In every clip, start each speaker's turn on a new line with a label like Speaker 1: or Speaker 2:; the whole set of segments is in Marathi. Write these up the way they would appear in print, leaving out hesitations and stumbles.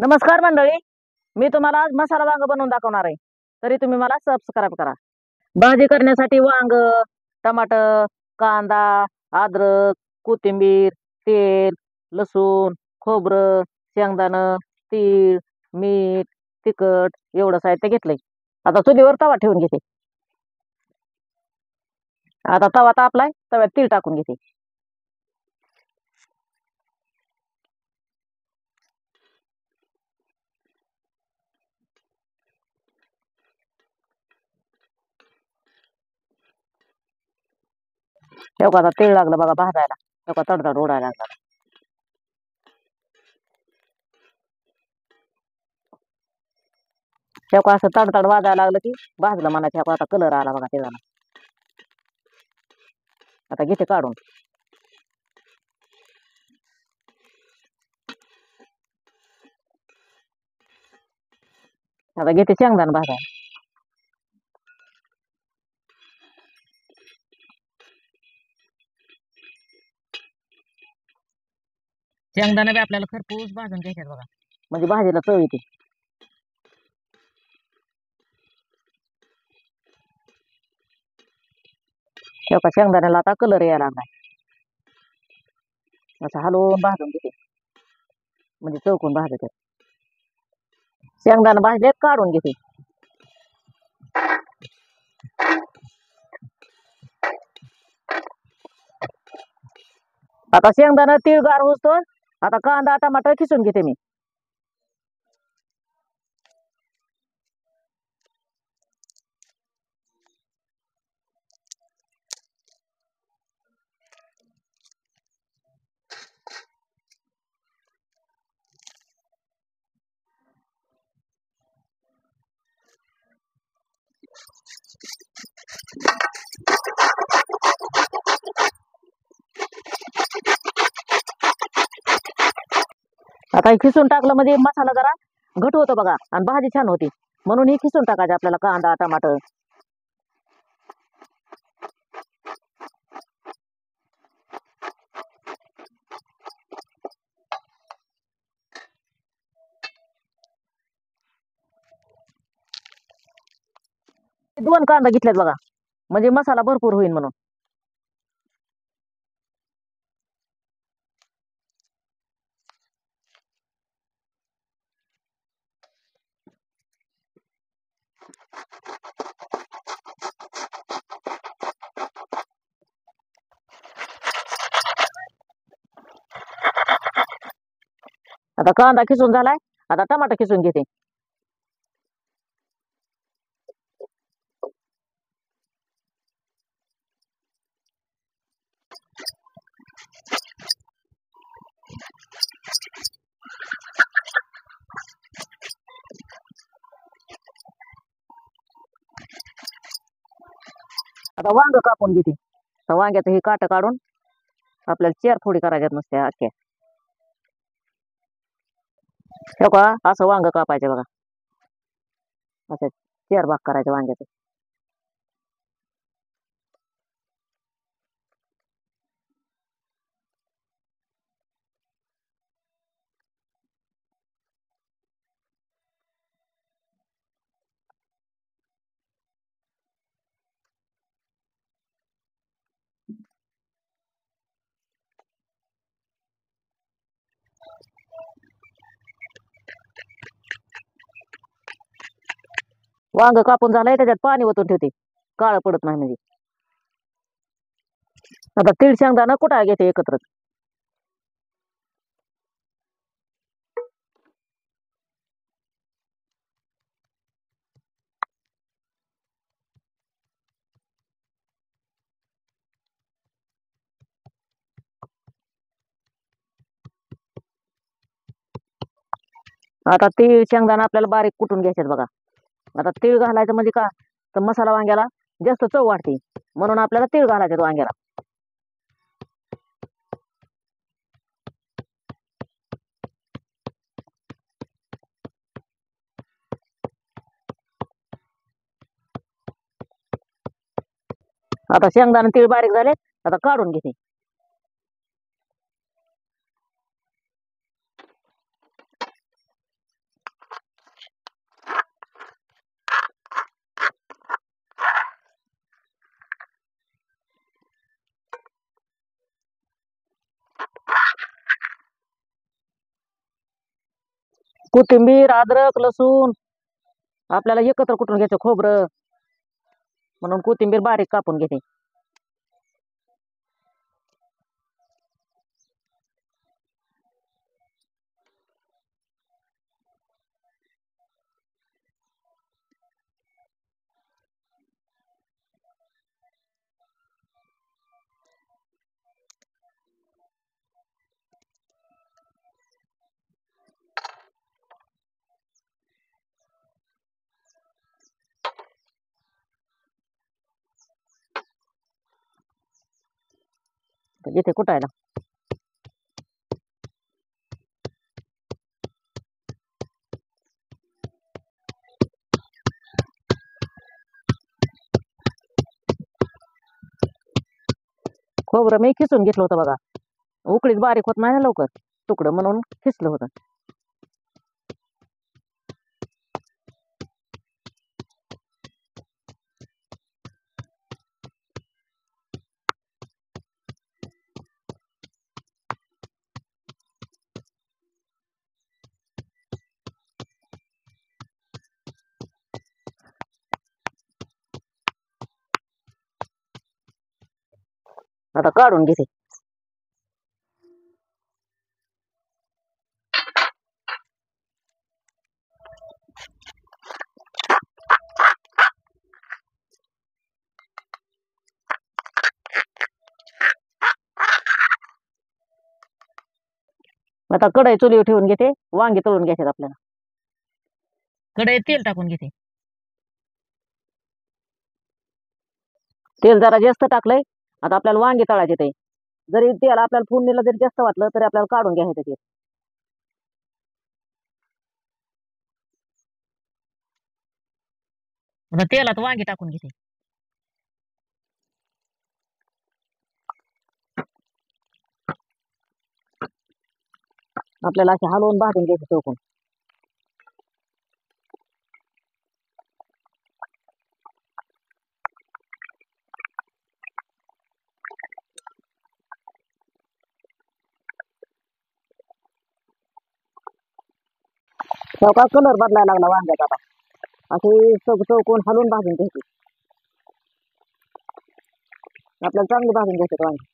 Speaker 1: नमस्कार मंडळी. मी तुम्हाला आज मसाला वांग बनवून दाखवणार आहे. तरी तुम्ही मला सबस्क्राईब करा. भाजी करण्यासाठी वांग, टमाटर, कांदा, अद्रक, कोथिंबीर, तेल, लसूण, खोबरं, शेंगदाणं, तीळ, मीठ, तिखट एवढं साहित्य घेतलंय. आता चुलीवर तवा ठेवून घेते. आता तवा तापलाय, तव्यात तीळ टाकून घेते. तेव्हा आता तेल लागलं बघा भाजायला. तेव्हा तडतड उडायला लागला. तेव्हा असं तडतड वाजायला लागलं की भाजलं म्हणायचं. आता कलर आला बघा तेलाला. आता घेते काढून. आता घेते शेंगदाणा भाजायला. शेंगदाणा बी आपल्याला खरपूस भाजून घ्यायच्यात बघा, म्हणजे भाजीला चव येते. तेव्हा शेंगदाण्याला आता कलर यायला लागलाय. असं हलवून भाजून घेते, म्हणजे चौकून भाजत. शेंगदाणा भाजलेत, काढून घेते. आता शेंगदाणा तीळ गार होतो. आता कांदा टमाटर खिसून घेते मी. आता हे खिसून टाकलं म्हणजे मसाला जरा घट होतो बघा, आणि भाजी छान होती. म्हणून ही खिसून टाकायचे आपल्याला कांदा टमाटर. दोन कांदा घेतलेत बघा, म्हणजे मसाला भरपूर होईल म्हणून. आता कांदा खिसून झालाय. आता टमाटर खिसून घेते. आता वांग कापून घेते. तर वांग्याचं हे काट काढून आपल्याला चेर फोडी करायच्यात नसत्या अख्ख्या. हे का असं वांग कापायचं बघा, असं चेर भाग करायचं वांग्याचं. वांग कापून झालंय, त्याच्यात पाणी ओतून ठेवते, काळं पडत नाही म्हणजे. आता तीळ शेंगदाणा कुठं घेते एकत्र. आता तीळ शेंगदाणा आपल्याला बारीक कुटून घ्यायच्यात बघा. आता तीळ घालायचं म्हणजे का, तर मसाला वांग्याला जास्त चव वाढते, म्हणून आपल्याला तीळ घालायचे वांग्याला. आता शेंगदाणा तीळ बारीक झाले. आता काढून घेते. कोथिंबीर, अद्रक, लसूण आपल्याला एकत्र कुटून घ्यायचं, खोबरं, म्हणून कोथिंबीर बारीक कापून घेते. इथे कुटायला खोबरं मी खिसून घेतलं होतं बघा. उकळीत बारीक होत नाही ना लवकर तुकडं, म्हणून खिसलं होतं. आता काढून घेते. आता कढई चुलीवर ठेवून घेते. वांगी तळून घ्यायचे आपल्याला. कढईत तेल टाकून घेते. तेल जरा जास्त टाकलंय. आता आपल्याला वांगी तळायचे ते. जरी तेल आपल्याला फोडणीला जरी जास्त वाटलं तरी आपल्याला काढून घ्यायचं ते. आता तेलात वांगी टाकून घेते. आपल्याला असे हलवून भाजून घ्यायचे चौकून. चौका कलर बदलायला लागला वांग्याचा. आता असे चौकून हलवून भाजून घ्यायचे. आपल्याला चांगली भाजून घ्यायचे वांगे.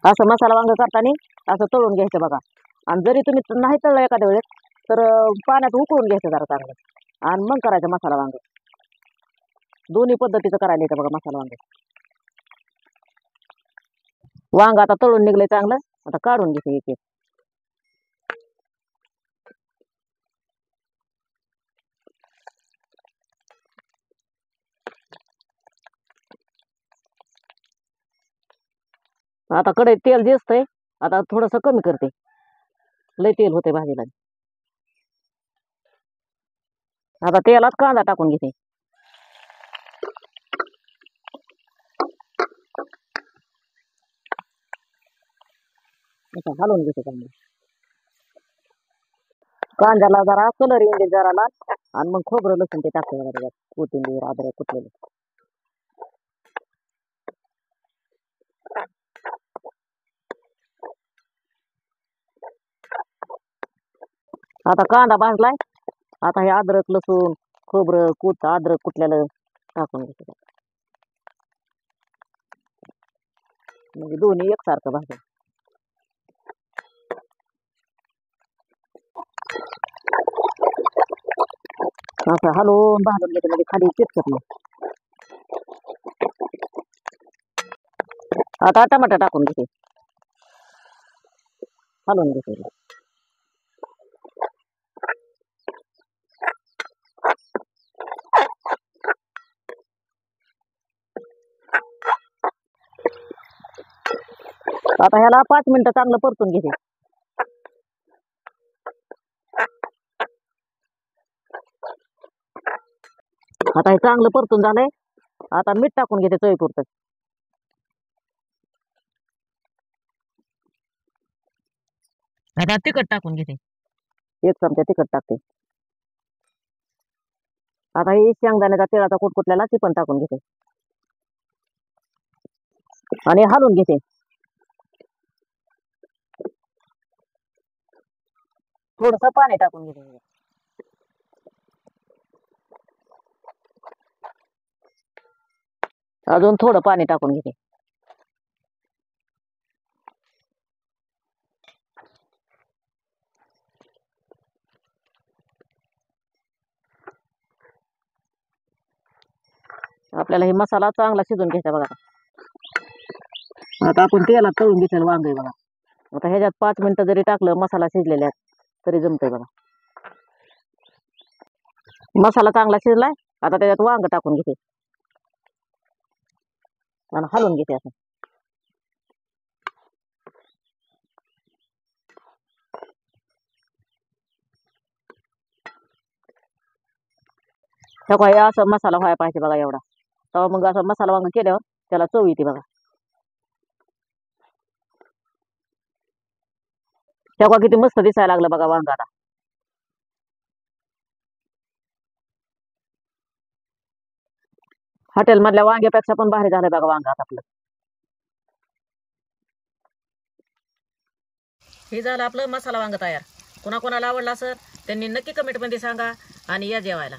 Speaker 1: असं मसाला वांग करताना असं तळून घ्यायचं बघा. आणि जरी तुम्ही नाही तळलं एखाद्या वेळेस तर पाण्यात उकळून घ्यायचं जरा चांगलं, आणि मग करायचं मसाला वांग. दोन्ही पद्धतीचं करायला येतं बघा मसाला वांग. वांग आता तळून निघलंय चांगलं. आता काढून घेते एक एक. आता कढईत तेल दिसतंय. आता थोडस कमी करते, लय तेल होते भाजीला. आता तेलात कांदा टाकून घेते. हलवून घेते कांदा. कांद्याला जरा कलर येऊन दे जरा लाल, आणि मग खोबरं लसूण ते टाकते बघा त्याच्यात. कोथिंबीर, अद्रक कुटलेलं. आता कांदा भाजलाय. आता हे अद्रक, लसूण, खोबरं, अद्रक कुटलेलं टाकून घेते. म्हणजे दोन्ही एकसारखं भाजून. असं हलवून भाजून घेते म्हणजे खाली चिटकत नाही. आता टमाटर टाकून घेते, हलवून घेते. आता ह्याला 5 मिनिटं चांगलं परतून घेते. आता हे चांगलं परतून झालंय. आता मीठ टाकून घेते चवीपुरतं. आता तिखट टाकून घेते. 1 चमचा तिखट टाकते. आता ही शेंगदाण्याचा तेलाचा कुटकुटल्याला ती पण टाकून घेते आणि हलवून घेते. थोडस पाणी टाकून घेते. अजून थोडं पाणी टाकून घेते. आपल्याला हे मसाला चांगला शिजून घ्यायचा बघा. आता आपण तेलात तळून घेतलेलं वांग आहे बघा. आता ह्याच्यात 5 मिनिटं जरी टाकलं मसाला शिजलेल्या तरी जमतंय बघा. मसाला चांगला शिजलाय. आता त्याच्यात वांग टाकून घेते आणि हलवून घेते असं. हे असं मसाला व्हायला पाहिजे बघा एवढा. तेव्हा मग असं मसाला वांग केल्यावर त्याला चव येते बघा. तेव्हा किती मस्त दिसायला लागलं बघा वांग आता. हॉटेल मधल्या वांग्यापेक्षा पण भारी झालं बघा वांग आता आपलं. हे झालं आपलं मसाला वांग तयार. कोणाकोणाला आवडलं असेल त्यांनी नक्की कमेंटमध्ये सांगा आणि या जेवायला.